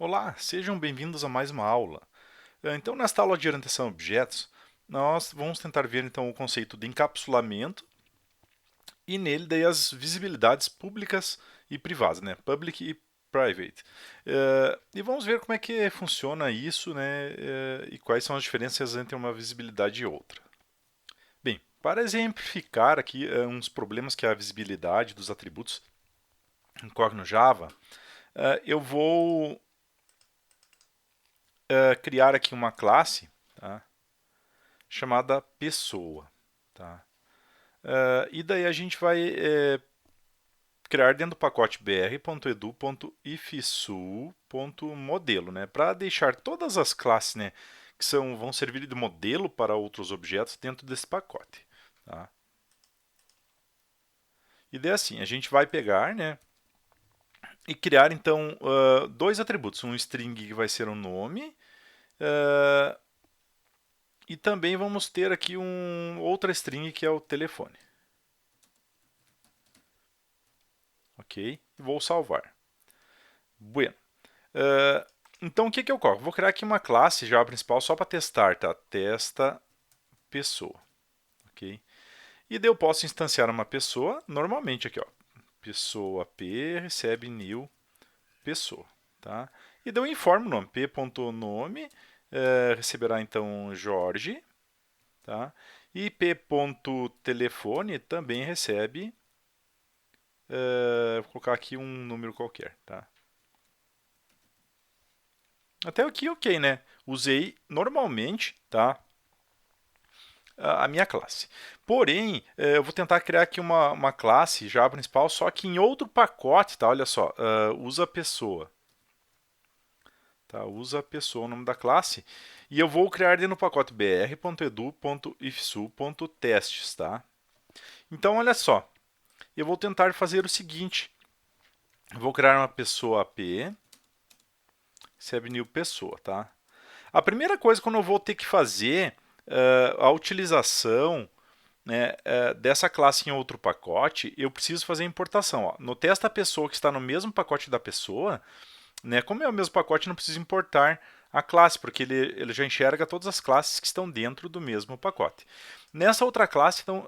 Olá, sejam bem-vindos a mais uma aula. Então, nesta aula de orientação a objetos, nós vamos tentar ver então o conceito de encapsulamento e nele daí as visibilidades públicas e privadas, né? Public e private. E vamos ver como é que funciona isso, né? E quais são as diferenças entre uma visibilidade e outra. Bem, para exemplificar aqui uns problemas que a visibilidade dos atributos ocorre no Java, eu vou criar aqui uma classe, tá? Chamada pessoa. Tá? E daí a gente vai criar dentro do pacote br.edu.ifsu.modelo, né? Para deixar todas as classes, né, que vão servir de modelo para outros objetos dentro desse pacote. Tá? E daí assim, a gente vai pegar, né, e criar então dois atributos, um string que vai ser um nome, e também vamos ter aqui outra string que é o telefone. Ok? Vou salvar. Bueno. Então, o que ocorre? Vou criar aqui uma classe Java principal só para testar, tá? Testa pessoa. Ok? E daí eu posso instanciar uma pessoa, normalmente aqui, ó. Pessoa P recebe new pessoa. Tá? E daí eu informo o nome. P.nome receberá então Jorge. Tá? E P.telefone também recebe. Vou colocar aqui um número qualquer. Tá? Até aqui, ok, né? Usei normalmente, tá? A minha classe. Porém, eu vou tentar criar aqui uma classe Java principal, só que em outro pacote, tá? Olha só, usa pessoa. Tá? Usa pessoa, o nome da classe. E eu vou criar dentro do pacote br.edu.ifsu.testes, tá? Então, olha só, eu vou tentar fazer o seguinte. Eu vou criar uma pessoa P, recebe new pessoa, tá? A primeira coisa quando eu vou ter que fazer a utilização, né, dessa classe em outro pacote, eu preciso fazer a importação. Ó. No testa pessoa que está no mesmo pacote da pessoa, né, como é o mesmo pacote, não preciso importar a classe, porque ele já enxerga todas as classes que estão dentro do mesmo pacote. Nessa outra classe, então,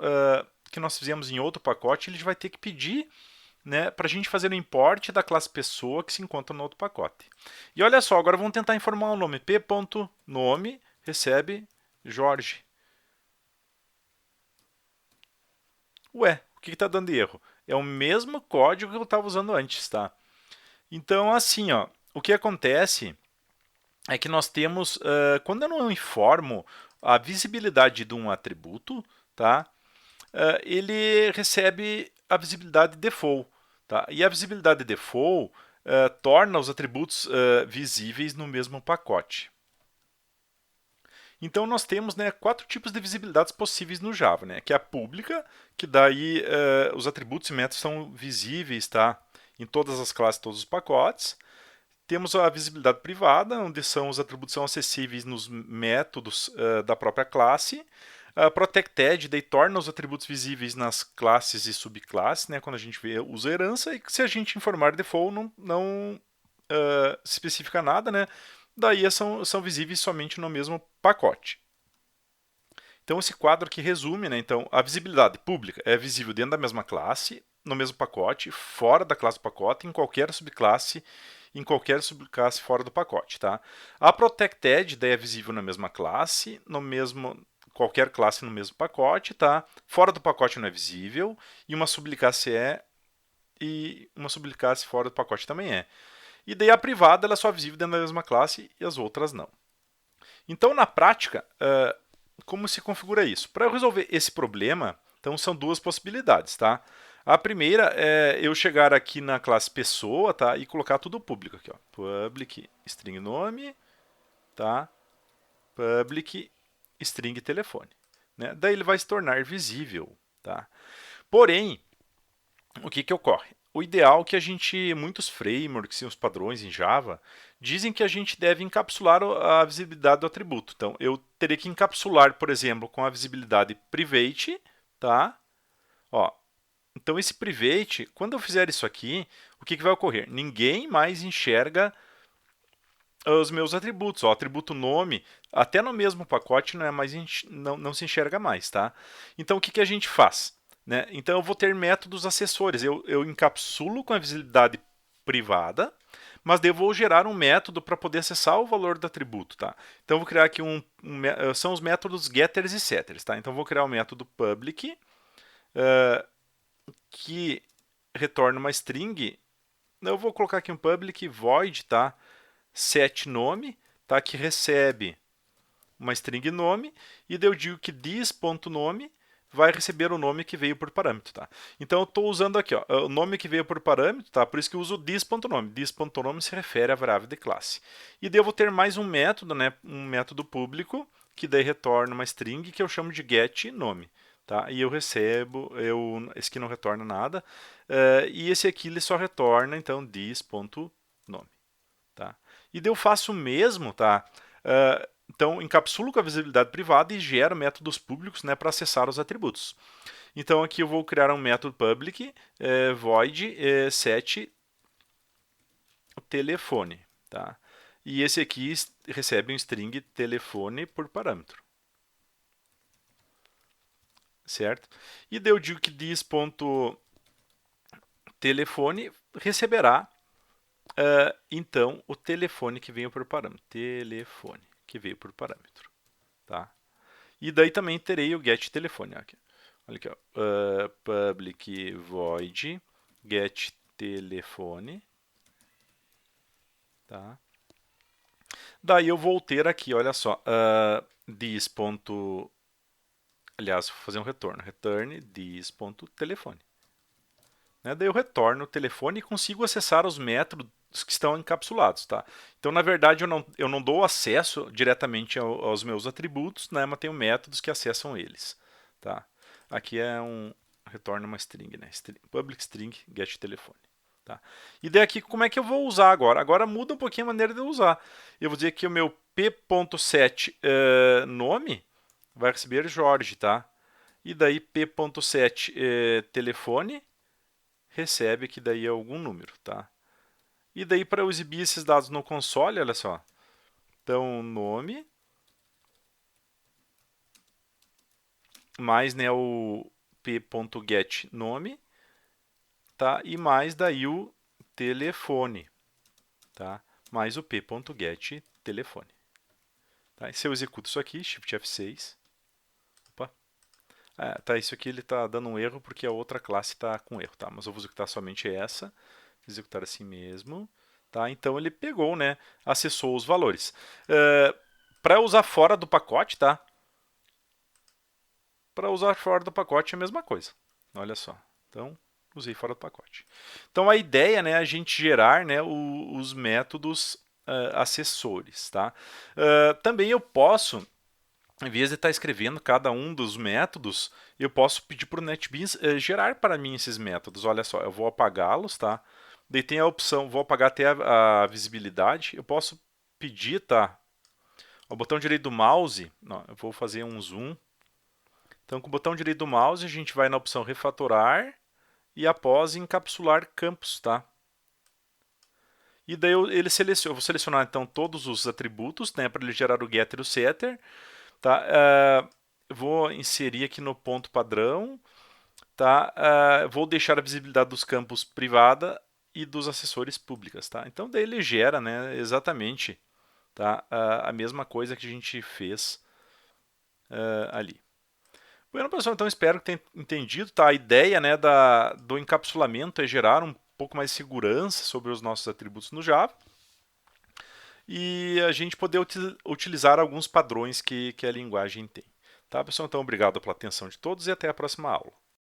que nós fizemos em outro pacote, ele vai ter que pedir, né, para a gente fazer o import da classe pessoa que se encontra no outro pacote. E olha só, agora vamos tentar informar o nome. P.nome recebe Jorge. Ué, o que está dando erro? É o mesmo código que eu estava usando antes, tá? Então, assim, ó, o que acontece é que nós temos, quando eu não informo a visibilidade de um atributo, tá? Ele recebe a visibilidade default, tá? E a visibilidade default torna os atributos visíveis no mesmo pacote. Então nós temos, né, quatro tipos de visibilidades possíveis no Java, né, que é a pública, que daí os atributos e métodos são visíveis, tá, em todas as classes, todos os pacotes. Temos a visibilidade privada, onde os atributos são acessíveis nos métodos da própria classe. A protected daí torna os atributos visíveis nas classes e subclasses, né, quando a gente usa herança, e se a gente informar default não se especifica nada, né, daí são visíveis somente no mesmo pacote. Então esse quadro aqui resume, né, então a visibilidade pública é visível dentro da mesma classe, no mesmo pacote, fora da classe do pacote, em qualquer subclasse fora do pacote, tá? A protected daí é visível na mesma classe, no mesmo qualquer classe no mesmo pacote, tá? Fora do pacote não é visível e uma subclasse é e uma subclasse fora do pacote também é. E daí a privada ela é só visível dentro da mesma classe e as outras não. Então, na prática, como se configura isso? Para eu resolver esse problema, então são duas possibilidades, tá? A primeira é eu chegar aqui na classe pessoa, tá? E colocar tudo público aqui, ó. Public string nome, tá? Public string telefone, né? Daí ele vai se tornar visível, tá? Porém, o que ocorre? O ideal é que muitos frameworks e os padrões em Java dizem que a gente deve encapsular a visibilidade do atributo. Então, eu teria que encapsular, por exemplo, com a visibilidade private, tá? Ó, então esse private, quando eu fizer isso aqui, o que vai ocorrer? Ninguém mais enxerga os meus atributos. O atributo nome, até no mesmo pacote, não, é mais, não se enxerga mais. Tá? Então, o que, que a gente faz? Né? Então, eu vou ter métodos acessórios. Eu encapsulo com a visibilidade privada, mas daí eu vou gerar um método para poder acessar o valor do atributo. Tá? Então, eu vou criar aqui são os métodos getters e setters. Tá? Então, eu vou criar um método public, que retorna uma string. Eu vou colocar aqui um public void, tá? setNome, tá? Que recebe uma string nome, e daí eu digo que this.nome vai receber o nome que veio por parâmetro. Tá? Então eu estou usando aqui ó, o nome que veio por parâmetro, tá? Por isso que eu uso this.nome. This.nome se refere à variável de classe. E daí eu vou ter mais um método, né? Um método público, que daí retorna uma string que eu chamo de getNome. Tá? E eu recebo, esse aqui não retorna nada, e esse aqui ele só retorna então this.nome. Tá? E daí eu faço o mesmo, tá? Então encapsulo com a visibilidade privada e gero métodos públicos, né, para acessar os atributos. Então aqui eu vou criar um método public void set telefone. Tá? E esse aqui recebe um string telefone por parâmetro. Certo? E daí eu digo que this.telefone receberá então o telefone que veio por parâmetro. Telefone que veio por parâmetro. Tá? E daí também terei o get telefone. Aqui. Olha aqui, ó. Public void get telefone. Tá? Daí eu vou ter aqui, olha só, this. Aliás, vou fazer um retorno. Return this.telefone. Né? Daí eu retorno o telefone e consigo acessar os métodos que estão encapsulados. Tá? Então, na verdade, eu não dou acesso diretamente aos meus atributos, né? Mas tenho métodos que acessam eles. Tá? Aqui retorna uma string, né? Public string get telefone. Tá? E daí aqui, como é que eu vou usar agora? Agora muda um pouquinho a maneira de eu usar. Eu vou dizer que o meu p.set nome vai receber Jorge. Tá? E daí p.set telefone recebe que daí é algum número, tá? E daí para eu exibir esses dados no console, olha só. Então, nome mais, né, o p.get nome, tá? E mais daí o telefone, tá? Mais o p.get telefone. Tá? E se eu executo isso aqui, Shift F6, opa, tá, isso aqui ele tá dando um erro porque a outra classe está com erro, tá? Mas eu vou executar somente essa, executar assim mesmo, tá? Então ele pegou, né? Acessou os valores. Para usar fora do pacote, tá? Para usar fora do pacote é a mesma coisa. Olha só. Então usei fora do pacote. Então a ideia, né, é a gente gerar, né, os métodos acessores, tá? Também eu posso, em vez de estar escrevendo cada um dos métodos, eu posso pedir para o NetBeans gerar para mim esses métodos. Olha só, eu vou apagá-los, tá? Daí tem a opção, vou apagar até a visibilidade. Eu posso pedir, tá? O botão direito do mouse, não, eu vou fazer um zoom. Então, com o botão direito do mouse, a gente vai na opção refatorar e após encapsular campos, tá? E daí eu vou selecionar então todos os atributos, né, para ele gerar o getter e o setter. Tá? Vou inserir aqui no ponto padrão. Tá? Vou deixar a visibilidade dos campos privada e dos acessores públicas. Tá? Então daí ele gera, né, exatamente, tá, a mesma coisa que a gente fez ali. Bueno, pessoal, então espero que tenham entendido. Tá? A ideia, né, do encapsulamento é gerar um pouco mais de segurança sobre os nossos atributos no Java e a gente poder utilizar alguns padrões que a linguagem tem. Tá, pessoal? Então, obrigado pela atenção de todos e até a próxima aula.